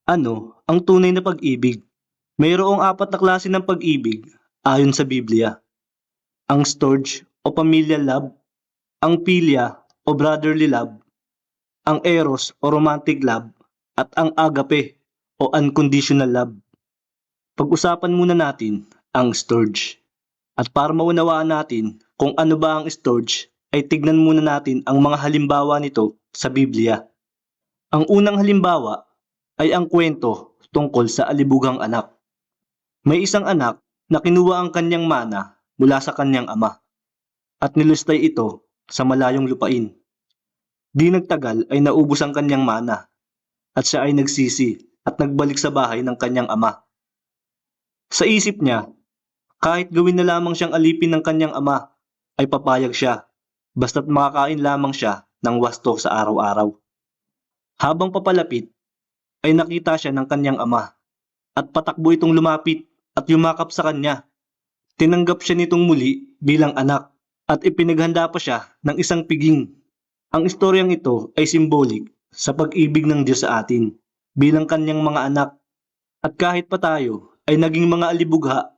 Ano ang tunay na pag-ibig? Mayroong apat na klase ng pag-ibig ayon sa Biblia. Ang storge o familial love, ang philia o brotherly love, ang eros o romantic love, at ang agape o unconditional love. Pag-usapan muna natin ang storge. At para maunawaan natin kung ano ba ang storge, ay tignan muna natin ang mga halimbawa nito sa Biblia. Ang unang halimbawa ay ang kwento tungkol sa alibughang anak. May isang anak na kinuha ang kanyang mana mula sa kanyang ama at nilustay ito sa malayong lupain. Di nagtagal ay naubos ang kanyang mana at siya ay nagsisi at nagbalik sa bahay ng kanyang ama. Sa isip niya, kahit gawin na lamang siyang alipin ng kanyang ama, ay papayag siya basta't makakain lamang siya ng wasto sa araw-araw. Habang papalapit, ay nakita siya ng kanyang ama at patakbo itong lumapit at yumakap sa kanya. Tinanggap siya nitong muli bilang anak at ipinaghanda pa siya ng isang piging. Ang istoryang ito ay simbolik sa pag-ibig ng Diyos sa atin bilang kanyang mga anak. At kahit pa tayo ay naging mga alibugha,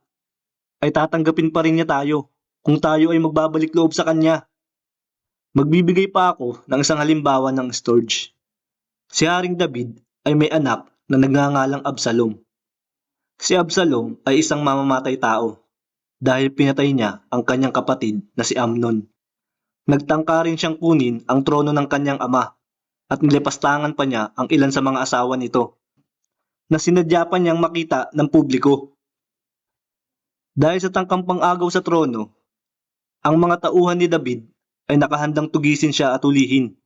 ay tatanggapin pa rin niya tayo kung tayo ay magbabalik loob sa kanya. Magbibigay pa ako ng isang halimbawa ng storge. Si Haring David ay may anak na nagngangalang Absalom. Si Absalom ay isang mamamatay tao dahil pinatay niya ang kanyang kapatid na si Amnon. Nagtangka rin siyang kunin ang trono ng kanyang ama at nilipastangan pa niya ang ilan sa mga asawa nito na sinadya pa niyang makita ng publiko. Dahil sa tangkang pang-agaw sa trono, ang mga tauhan ni David ay nakahandang tugisin siya at ulihin.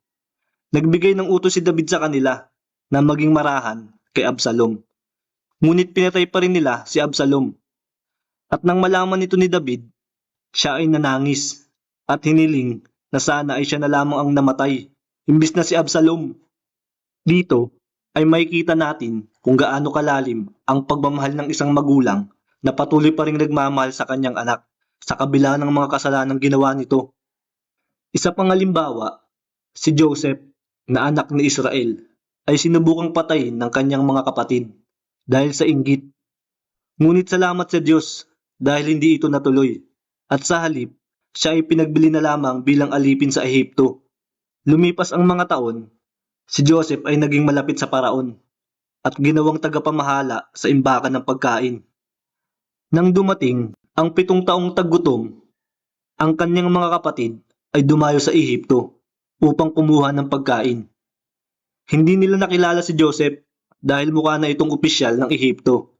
Nagbigay ng utos si David sa kanila na maging marahan kay Absalom. Ngunit pinatay pa rin nila si Absalom. At nang malaman nito ni David, siya ay nanangis at hiniling na sana ay siya na lamang ang namatay, imbis na si Absalom. Dito ay makikita natin kung gaano kalalim ang pagmamahal ng isang magulang na patuloy pa rin nagmamahal sa kanyang anak sa kabila ng mga kasalanang ginawa nito. Isa pang halimbawa, si Joseph na anak ni Israel ay sinubukang patayin ng kanyang mga kapatid dahil sa inggit. Ngunit salamat sa Diyos dahil hindi ito natuloy at sa halip siya ay pinagbili na lamang bilang alipin sa Ehipto. Lumipas ang mga taon, si Joseph ay naging malapit sa paraon at ginawang tagapamahala sa imbakan ng pagkain. Nang dumating ang 7 taong taggutom, ang kanyang mga kapatid ay dumayo sa Ehipto upang kumuha ng pagkain. Hindi nila nakilala si Joseph dahil mukha na itong opisyal ng Ehipto.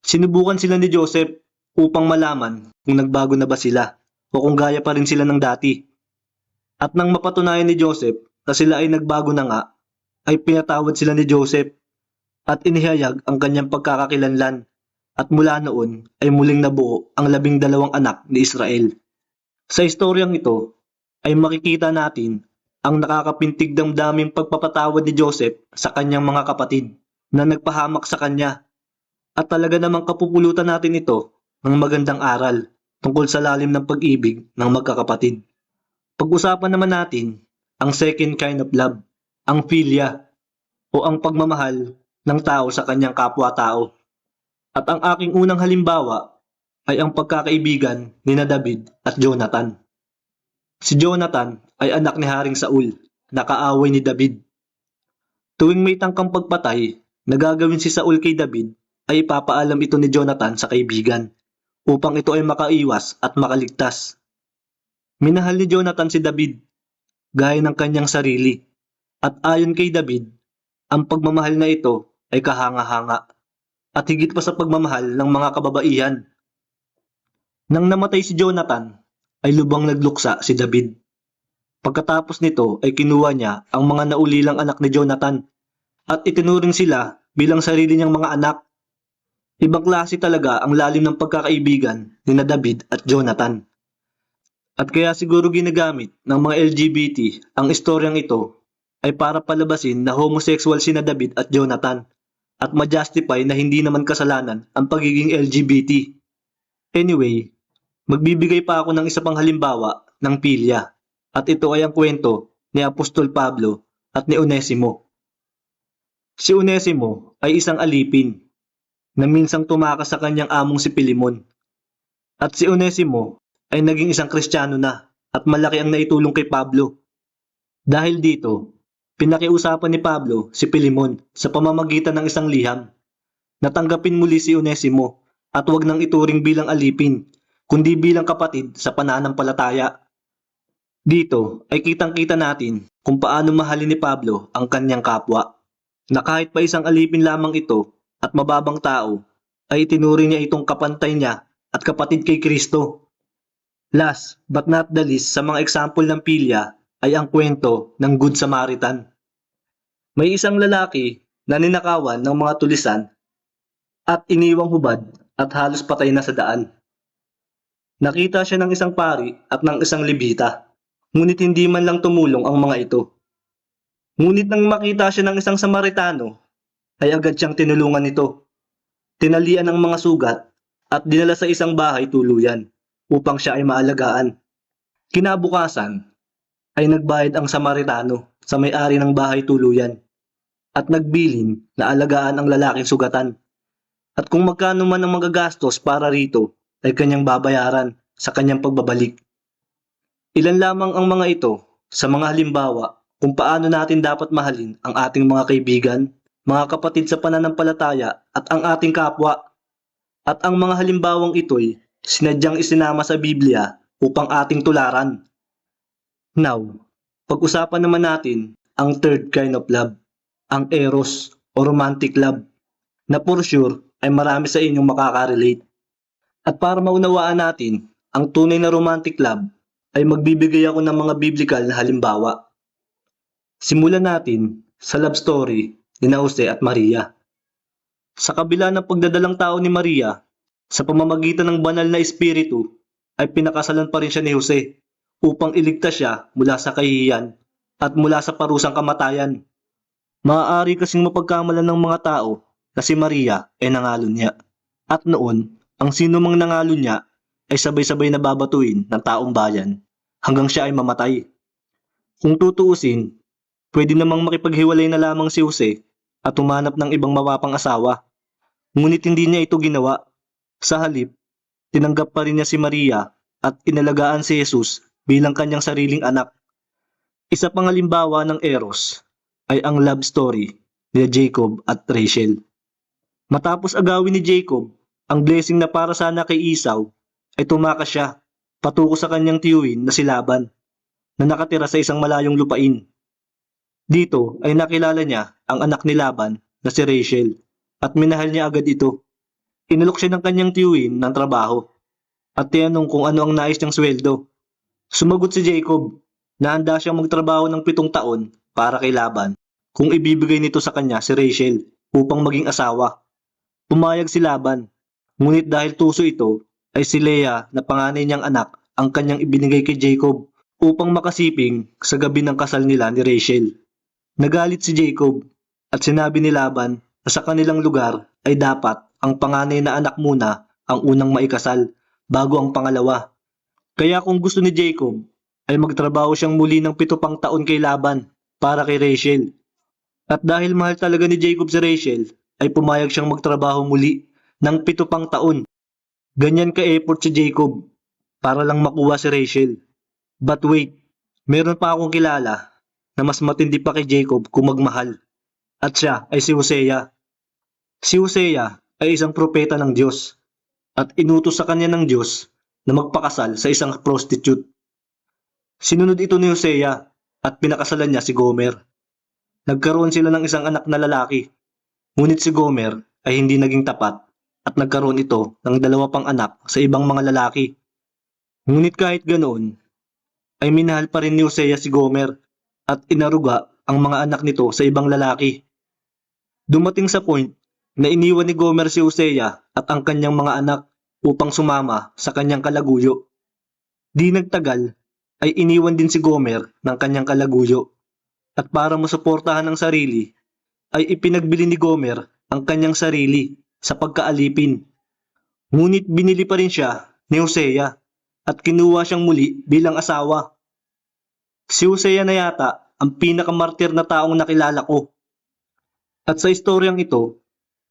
Sinubukan sila ni Joseph upang malaman kung nagbago na ba sila o kung gaya pa rin sila ng dati. At nang mapatunayan ni Joseph na sila ay nagbago na nga, ay pinatawad sila ni Joseph at inihayag ang kanyang pagkakakilanlan. At mula noon ay muling nabuo ang 12 anak ni Israel. Sa istoryang ito ay makikita natin ang nakakapintig damdaming pagpapatawad ni Joseph sa kanyang mga kapatid na nagpahamak sa kanya. At talaga namang kapupulutan natin ito ng magandang aral tungkol sa lalim ng pag-ibig ng magkakapatid. Pag-usapan naman natin ang second kind of love, ang philia o ang pagmamahal ng tao sa kanyang kapwa-tao. At ang aking unang halimbawa ay ang pagkakaibigan ni David at Jonathan. Si Jonathan ay anak ni Haring Saul na kaaway ni David. Tuwing may tangkang pagpatay na gagawin si Saul kay David, ay ipapaalam ito ni Jonathan sa kaibigan upang ito ay makaiwas at makaligtas. Minahal ni Jonathan si David gaya ng kanyang sarili at ayon kay David, ang pagmamahal na ito ay kahanga-hanga at higit pa sa pagmamahal ng mga kababaihan. Nang namatay si Jonathan, ay lubang nagluksa si David. Pagkatapos nito ay kinuha niya ang mga naulilang anak ni Jonathan at itinuring sila bilang sarili niyang mga anak. Ibang klase talaga ang lalim ng pagkakaibigan ni David at Jonathan. At kaya siguro ginagamit ng mga LGBT ang istoryang ito ay para palabasin na homosexual sina David at Jonathan at ma-justify na hindi naman kasalanan ang pagiging LGBT. Anyway, magbibigay pa ako ng isa pang halimbawa ng philia at ito ay ang kwento ni Apostol Pablo at ni Onesimo. Si Onesimo ay isang alipin na minsang tumakas sa kanyang among si Pilimon. At si Onesimo ay naging isang Kristiyano na at malaki ang naitulong kay Pablo. Dahil dito, pinakiusapan ni Pablo si Pilimon sa pamamagitan ng isang liham. Natanggapin muli si Onesimo at huwag nang ituring bilang alipin, kundi bilang kapatid sa pananampalataya. Dito ay kitang-kita natin kung paano mahalin ni Pablo ang kanyang kapwa, na kahit pa isang alipin lamang ito at mababang tao, ay itinuring niya itong kapantay niya at kapatid kay Kristo. Last but not the least sa mga example ng pilya ay ang kwento ng Good Samaritan. May isang lalaki na ninakawan ng mga tulisan at iniwang hubad at halos patay na sa daan. Nakita siya ng isang pari at ng isang libita, ngunit hindi man lang tumulong ang mga ito. Ngunit nang makita siya ng isang Samaritano, ay agad siyang tinulungan nito. Tinalian ng mga sugat at dinala sa isang bahay tuluyan upang siya ay maalagaan. Kinabukasan ay nagbayad ang Samaritano sa may-ari ng bahay tuluyan at nagbilin na alagaan ang lalaking sugatan. At kung magkano man ang magagastos para rito, ay kanyang babayaran sa kanyang pagbabalik. Ilan lamang ang mga ito sa mga halimbawa kung paano natin dapat mahalin ang ating mga kaibigan, mga kapatid sa pananampalataya at ang ating kapwa. At ang mga halimbawang ito'y sinadyang isinama sa Biblia upang ating tularan. Now, pag-usapan naman natin ang third kind of love, ang eros o romantic love, na for sure ay marami sa inyong makaka-relate. At para maunawaan natin ang tunay na romantic love, ay magbibigay ako ng mga biblical na halimbawa. Simulan natin sa love story ni Jose at Maria. Sa kabila ng pagdadalang tao ni Maria, sa pamamagitan ng banal na espiritu, ay pinakasalan pa rin siya ni Jose upang iligtas siya mula sa kahihiyan at mula sa parusang kamatayan. Maaari kasing mapagkamalan ng mga tao na si Maria ay nangalon niya. At noon, ang sino mang nangalon niya ay sabay-sabay na babatuin ng taong bayan hanggang siya ay mamatay. Kung tutuusin, pwede namang makipaghiwalay na lamang si Jose at humanap ng ibang mapapang asawa. Ngunit hindi niya ito ginawa. Sa halip, tinanggap pa rin niya si Maria at inalagaan si Jesus bilang kanyang sariling anak. Isa pang halimbawa ng eros ay ang love story ni Jacob at Rachel. Matapos agawin ni Jacob ang blessing na para sana kay Esau, ay tumakas siya patungo sa kanyang tiyuhin na si Laban na nakatira sa isang malayong lupain. Dito ay nakilala niya ang anak ni Laban na si Rachel at minahal niya agad ito. Inalok siya ng kanyang tiyuhin ng trabaho at tinanong kung ano ang nais niyang sweldo. Sumagot si Jacob na handa siyang magtrabaho ng 7 taon para kay Laban kung ibibigay nito sa kanya si Rachel upang maging asawa. Pumayag si Laban, ngunit dahil tuso ito, ay si Leah na panganay niyang anak ang kanyang ibinigay kay Jacob upang makasiping sa gabi ng kasal nila ni Rachel. Nagalit si Jacob at sinabi ni Laban na sa kanilang lugar ay dapat ang panganay na anak muna ang unang maikasal bago ang pangalawa. Kaya kung gusto ni Jacob ay magtrabaho siyang muli ng 7 pang taon kay Laban para kay Rachel. At dahil mahal talaga ni Jacob si Rachel, ay pumayag siyang magtrabaho muli ng 7 pang taon. Ganyan ka-effort si Jacob para lang makuha si Rachel. But wait, meron pa akong kilala na mas matindi pa kay Jacob kung magmahal. At siya ay si Hosea. Si Hosea ay isang propeta ng Diyos at inutos sa kanya ng Diyos na magpakasal sa isang prostitute. Sinunod ito ni Hosea at pinakasalan niya si Gomer. Nagkaroon sila ng isang anak na lalaki. Ngunit si Gomer ay hindi naging tapat at nagkaroon ito ng 2 pang anak sa ibang mga lalaki. Ngunit kahit ganoon, ay minahal pa rin ni Hosea si Gomer at inaruga ang mga anak nito sa ibang lalaki. Dumating sa point na iniwan ni Gomer si Hosea at ang kanyang mga anak upang sumama sa kanyang kalaguyo. Di nagtagal ay iniwan din si Gomer ng kanyang kalaguyo at para masuportahan ang sarili, ay ipinagbili ni Gomer ang kanyang sarili sa pagkaalipin. Ngunit binili pa rin siya ni Hosea at kinuha siyang muli bilang asawa. Si Hosea na yata ang pinakamartir na taong nakilala ko. At sa istoryang ito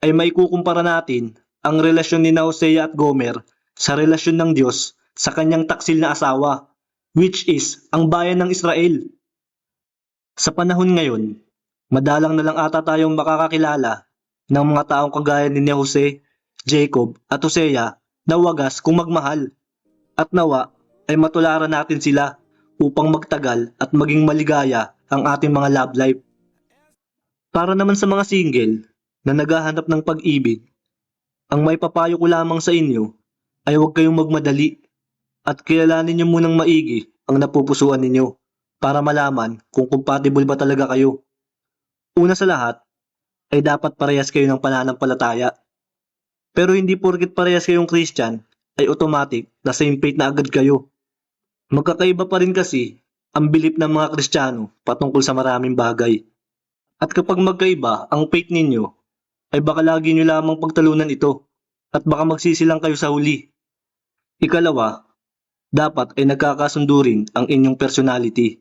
ay maikukumpara natin ang relasyon ni Hosea at Gomer sa relasyon ng Diyos sa kanyang taksil na asawa, which is ang bayan ng Israel. Sa panahon ngayon, madalang na lang ata tayong makakakilala ng mga taong kagaya ni Jose, Jacob at Hosea na wagas kung magmahal, at nawa ay matularan natin sila upang magtagal at maging maligaya ang ating mga love life. Para naman sa mga single na naghahanap ng pag-ibig, ang may papayo ko lamang sa inyo ay huwag kayong magmadali at kilalanin niyo munang maigi ang napupusuan ninyo para malaman kung compatible ba talaga kayo. Una sa lahat ay dapat parehas kayo ng pananampalataya. Pero hindi porket parehas kayong Christian ay automatic na same faith na agad kayo. Magkakaiba pa rin kasi ang belief ng mga Kristiyano patungkol sa maraming bagay. At kapag magkaiba ang faith ninyo, ay baka lagi nyo lamang pagtalunan ito at baka magsisilang kayo sa huli. Ikalawa, dapat ay nagkakasundo rin ang inyong personality.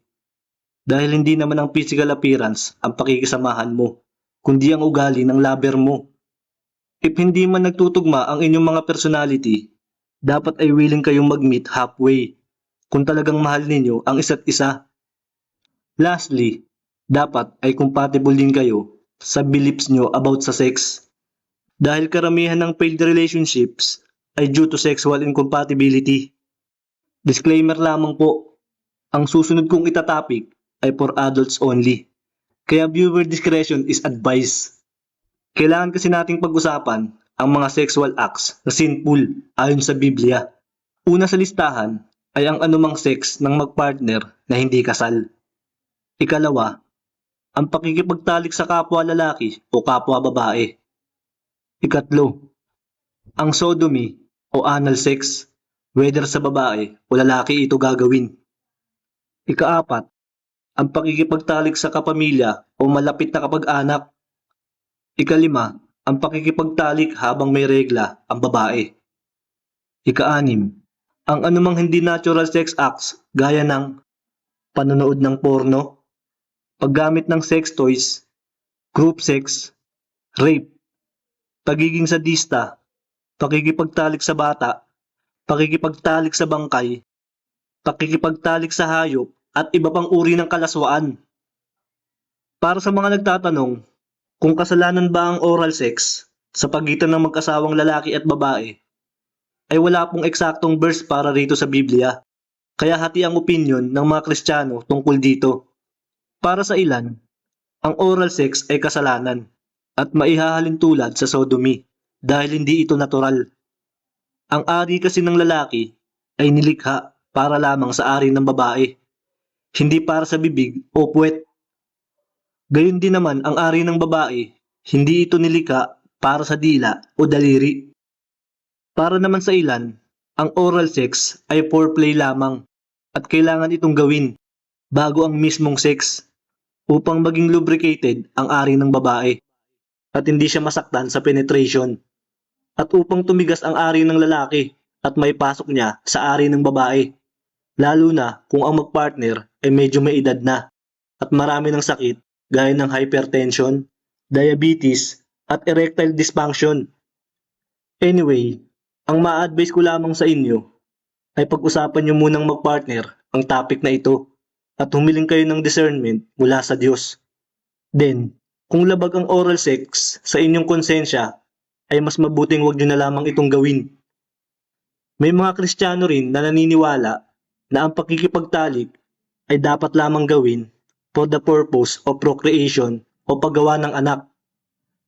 Dahil hindi naman ang physical appearance ang pakikisamahan mo, kundi ang ugali ng lover mo. If hindi man nagtutugma ang inyong mga personality, dapat ay willing kayong mag-meet halfway kung talagang mahal ninyo ang isa't isa. Lastly, dapat ay compatible din kayo sa beliefs nyo about sa sex. Dahil karamihan ng failed relationships ay due to sexual incompatibility. Disclaimer lamang po, ang susunod kong itatopic ay for adults only. Kaya viewer discretion is advised. Kailangan kasi nating pag-usapan ang mga sexual acts na sinful ayon sa Biblia. Una sa listahan ay ang anumang sex ng magpartner na hindi kasal. Ikalawa, ang pakikipagtalik sa kapwa lalaki o kapwa babae. Ikatlo, ang sodomy o anal sex, whether sa babae o lalaki ito gagawin. Ikaapat, ang pakikipagtalik sa kapamilya o malapit na kapag-anak. Ikalima, ang pakikipagtalik habang may regla ang babae. Ikaanim, ang anumang hindi natural sex acts gaya ng panonood ng porno, paggamit ng sex toys, group sex, rape, pagiging sadista, pakikipagtalik sa bata, pakikipagtalik sa bangkay, pakikipagtalik sa hayop, at iba pang uri ng kalaswaan. Para sa mga nagtatanong kung kasalanan ba ang oral sex sa pagitan ng mag-asawang lalaki at babae, ay wala pong eksaktong verse para rito sa Biblia, kaya hati ang opinion ng mga Kristiyano tungkol dito. Para sa ilan, ang oral sex ay kasalanan at maihahalin tulad sa sodomy dahil hindi ito natural. Ang ari kasi ng lalaki ay nilikha para lamang sa ari ng babae, hindi para sa bibig o puwet. Gayun din naman ang ari ng babae, hindi ito nilikha para sa dila o daliri. Para naman sa ilan, ang oral sex ay foreplay lamang at kailangan itong gawin bago ang mismong sex upang maging lubricated ang ari ng babae at hindi siya masaktan sa penetration at upang tumigas ang ari ng lalaki at may pasok niya sa ari ng babae, lalo na kung ang magpartner ay medyo may edad na at marami ng sakit gaya ng hypertension, diabetes at erectile dysfunction. Anyway, ang ma-advise ko lamang sa inyo ay pag-usapan nyo munang magpartner ang topic na ito at humiling kayo ng discernment mula sa Diyos. Then, kung labag ang oral sex sa inyong konsensya, ay mas mabuting huwag nyo na lamang itong gawin. May mga Kristiyano rin na naniniwala na ang pakikipagtalik ay dapat lamang gawin for the purpose of procreation o paggawa ng anak.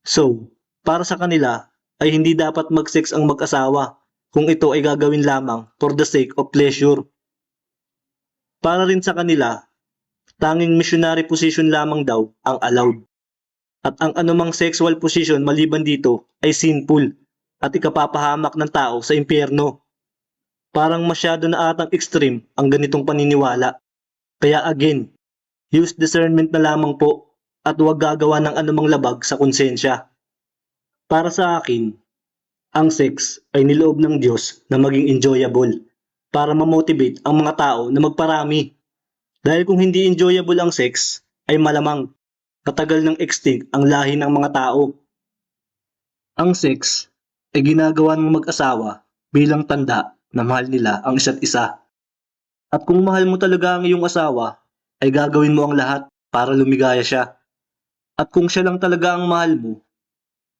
So, para sa kanila ay hindi dapat mag-sex ang mag-asawa kung ito ay gagawin lamang for the sake of pleasure. Para rin sa kanila, tanging missionary position lamang daw ang allowed. At ang anumang sexual position maliban dito ay sinful at ikapapahamak ng tao sa impyerno. Parang masyado na atang extreme ang ganitong paniniwala. Kaya again, use discernment na lamang po at huwag gagawa ng anumang labag sa konsensya. Para sa akin, ang sex ay niloob ng Diyos na maging enjoyable para ma-motivate ang mga tao na magparami. Dahil kung hindi enjoyable ang sex, ay malamang matagal nang extinct ang lahi ng mga tao. Ang sex ay ginagawa ng mag-asawa bilang tanda na mahal nila ang isa't isa. At kung mahal mo talaga ang iyong asawa, ay gagawin mo ang lahat para lumigaya siya. At kung siya lang talaga ang mahal mo,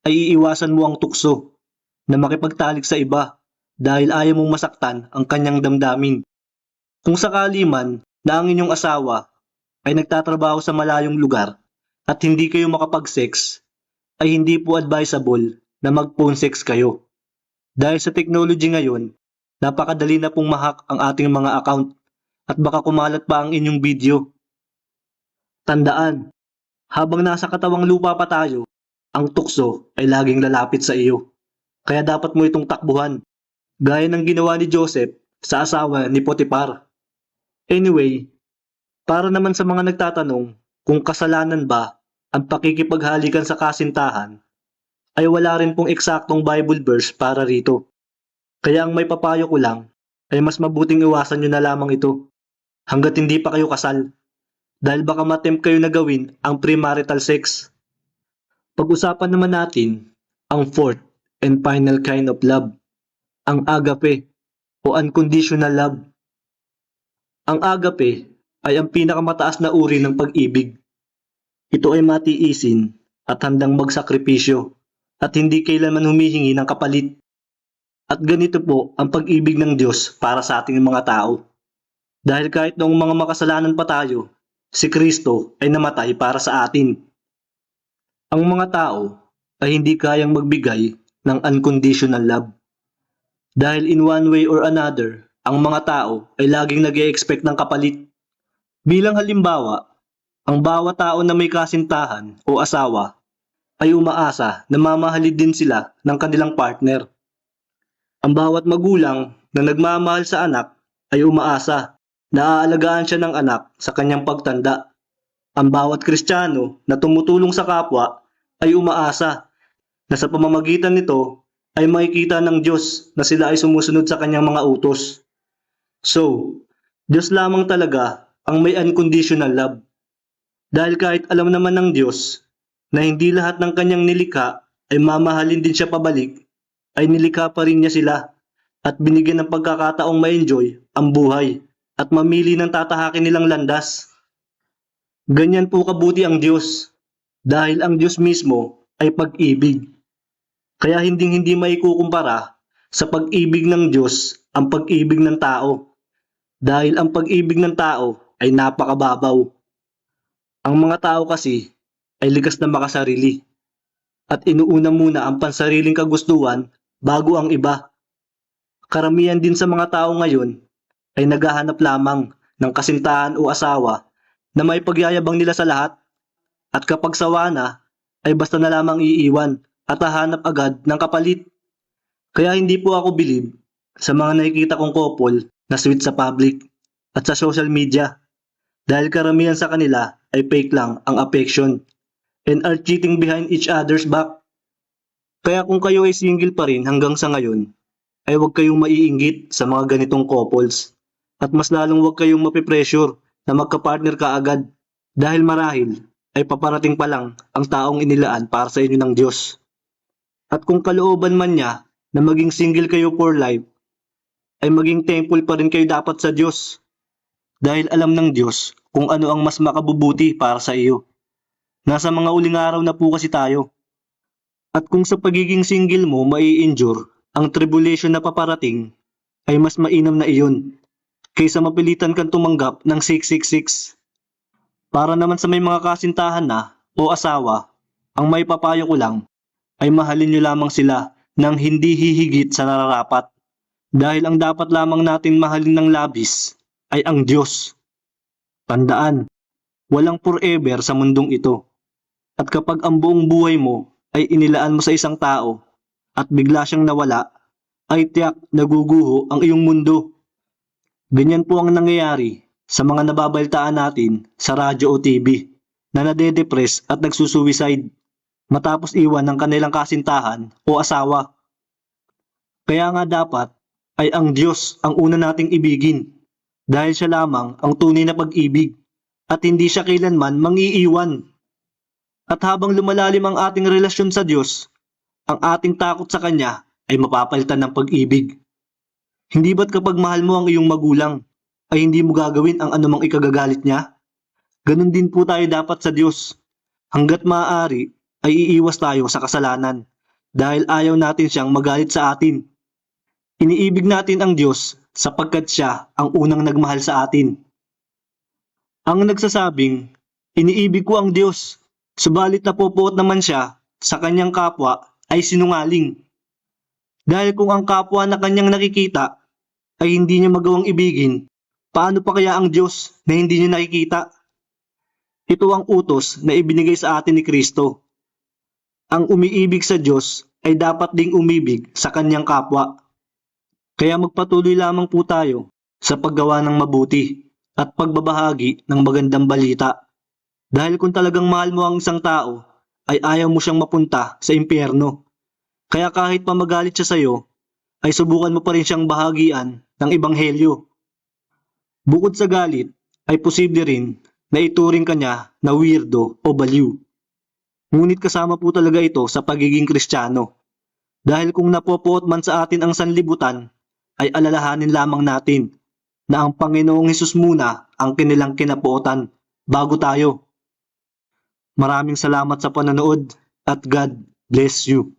ay iiwasan mo ang tukso na makipagtalik sa iba dahil ayaw mong masaktan ang kanyang damdamin. Kung sakali man na ang inyong asawa ay nagtatrabaho sa malayong lugar at hindi kayo makapag-sex, ay hindi po advisable na mag-phone sex kayo. Dahil sa technology ngayon, napakadali na pong ma-hack ang ating mga account at baka kumalat pa ang inyong video. Tandaan, habang nasa katawang lupa pa tayo, ang tukso ay laging lalapit sa iyo. Kaya dapat mo itong takbuhan, gaya ng ginawa ni Joseph sa asawa ni Potiphar. Anyway, para naman sa mga nagtatanong kung kasalanan ba ang pakikipaghalikan sa kasintahan, ay wala rin pong eksaktong Bible verse para rito. Kaya ang may papayo ko lang ay mas mabuting iwasan nyo na lamang ito hanggat hindi pa kayo kasal, dahil baka matempt kayo na gawin ang premarital sex. Pag-usapan naman natin ang fourth and final kind of love, ang agape o unconditional love. Ang agape ay ang pinakamataas na uri ng pag-ibig. Ito ay matiisin at handang magsakripisyo at hindi kailanman humihingi ng kapalit. At ganito po ang pag-ibig ng Diyos para sa ating mga tao. Dahil kahit noong mga makasalanan pa tayo, si Kristo ay namatay para sa atin. Ang mga tao ay hindi kayang magbigay ng unconditional love. Dahil in one way or another, ang mga tao ay laging nag-e-expect ng kapalit. Bilang halimbawa, ang bawat tao na may kasintahan o asawa ay umaasa na mamahalin din sila ng kanilang partner. Ang bawat magulang na nagmamahal sa anak ay umaasa na aalagaan siya ng anak sa kanyang pagtanda. Ang bawat Kristiyano na tumutulong sa kapwa ay umaasa na sa pamamagitan nito ay makikita ng Diyos na sila ay sumusunod sa kanyang mga utos. So, Diyos lamang talaga ang may unconditional love. Dahil kahit alam naman ng Diyos na hindi lahat ng kanyang nilikha ay mamahalin din siya pabalik, ay nilikha pa rin niya sila at binigyan ng pagkakataong ma-enjoy ang buhay at mamili ng tatahakin nilang landas. Ganyan po kabuti ang Diyos dahil ang Diyos mismo ay pag-ibig. Kaya hindi maikukumpara sa pag-ibig ng Diyos ang pag-ibig ng tao dahil ang pag-ibig ng tao ay napakababaw. Ang mga tao kasi ay likas na makasarili at inuuna muna ang pansariling kagustuhan bago ang iba. Karamihan din sa mga tao ngayon ay naghahanap lamang ng kasintahan o asawa na may pagyayabang nila sa lahat at kapag sawa na ay basta na lamang iiwan at hahanap agad ng kapalit. Kaya hindi po ako bilib sa mga nakikita kong couple na sweet sa public at sa social media dahil karamihan sa kanila ay fake lang ang affection and are cheating behind each other's back. Kaya kung kayo ay single pa rin hanggang sa ngayon, ay huwag kayong maiinggit sa mga ganitong couples at mas lalong huwag kayong mapipressure na magka-partner ka agad dahil marahil ay paparating pa lang ang taong inilaan para sa inyo ng Diyos. At kung kalooban man niya na maging single kayo for life, ay maging thankful pa rin kayo dapat sa Diyos dahil alam ng Diyos kung ano ang mas makabubuti para sa iyo. Nasa mga uling araw na po kasi tayo. At kung sa pagiging single mo mai-endure ang tribulation na paparating, ay mas mainam na iyon kaysa mapilitan kang tumanggap ng 666. Para naman sa may mga kasintahan na o asawa, ang may papayo ko lang ay mahalin nyo lamang sila ng hindi hihigit sa nararapat. Dahil ang dapat lamang natin mahalin ng labis ay ang Diyos. Tandaan, walang forever sa mundong ito. At kapag ang buong buhay mo ay inilaan mo sa isang tao at bigla siyang nawala, ay tiyak naguguho ang iyong mundo. Ganyan po ang nangyayari sa mga nababaltaan natin sa radyo o TV na nade-depress at nagsusuicide matapos iwan ng kanilang kasintahan o asawa. Kaya nga dapat ay ang Diyos ang una nating ibigin dahil siya lamang ang tunay na pag-ibig at hindi siya kailanman mang-iiwan. At habang lumalalim ang ating relasyon sa Diyos, ang ating takot sa Kanya ay mapapalitan ng pag-ibig. Hindi ba't kapag mahal mo ang iyong magulang, ay hindi mo gagawin ang anumang ikagagalit niya? Ganon din po tayo dapat sa Diyos. Hanggat maaari, ay iiwas tayo sa kasalanan dahil ayaw natin siyang magalit sa atin. Iniibig natin ang Diyos sapagkat Siya ang unang nagmahal sa atin. Ang nagsasabing, iniibig ko ang Diyos, subalit napopoot naman siya sa kanyang kapwa ay sinungaling. Dahil kung ang kapwa na kanyang nakikita ay hindi niya magawang ibigin, paano pa kaya ang Diyos na hindi niya nakikita? Ito ang utos na ibinigay sa atin ni Kristo. Ang umiibig sa Diyos ay dapat ding umibig sa kanyang kapwa. Kaya magpatuloy lamang po tayo sa paggawa ng mabuti at pagbabahagi ng magandang balita. Dahil kung talagang mahal mo ang isang tao, ay ayaw mo siyang mapunta sa impyerno. Kaya kahit pa magalit siya sa iyo, ay subukan mo pa rin siyang bahagian ng ebanghelyo. Bukod sa galit, ay posible rin na ituring ka niya na weirdo o baliw. Ngunit kasama po talaga ito sa pagiging Kristiyano. Dahil kung napopoot man sa atin ang sanlibutan, ay alalahanin lamang natin na ang Panginoong Hesus muna ang kanilang kinapuotan bago tayo. Maraming salamat sa panonood at God bless you.